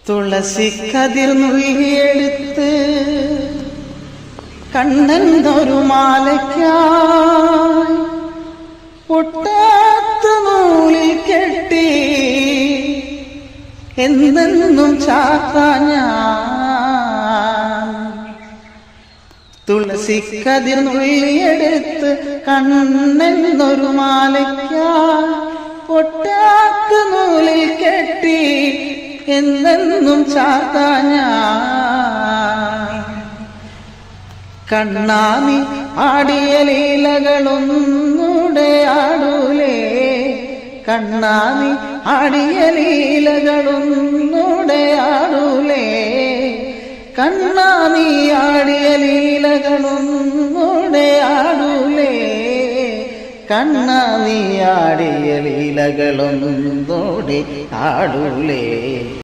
തുളസി കതിർ നുള്ളിയെടുത്ത് കണ്ണനൊരു മാലയ്ക്കായി പൊട്ടാത്ത നൂലിൽ കെട്ടി എന്നെന്നും ചാത്താൻ ഞാൻ. തുളസി കതിർ നുള്ളിയെടുത്ത് കണ്ണനൊരു മാലയ്ക്കായി പൊട്ടാത്ത നൂലിൽ കെട്ടി എന്നെന്നും ചാത്താൻ ഞാൻ. കണ്ണാനി ആടിയ ലീലകളൊന്നൂടെ ആടൂലേ, കണ്ണാനി ആടിയ ലീലകളൊന്നൂടെ ആടൂലേ, കണ്ണാനി ആടിയ ലീലകളൊന്നൂടെ ആടൂലേ, കണ്ണാനി ആടിയ ലീലകളൊന്നൂടെ ആടൂലേ.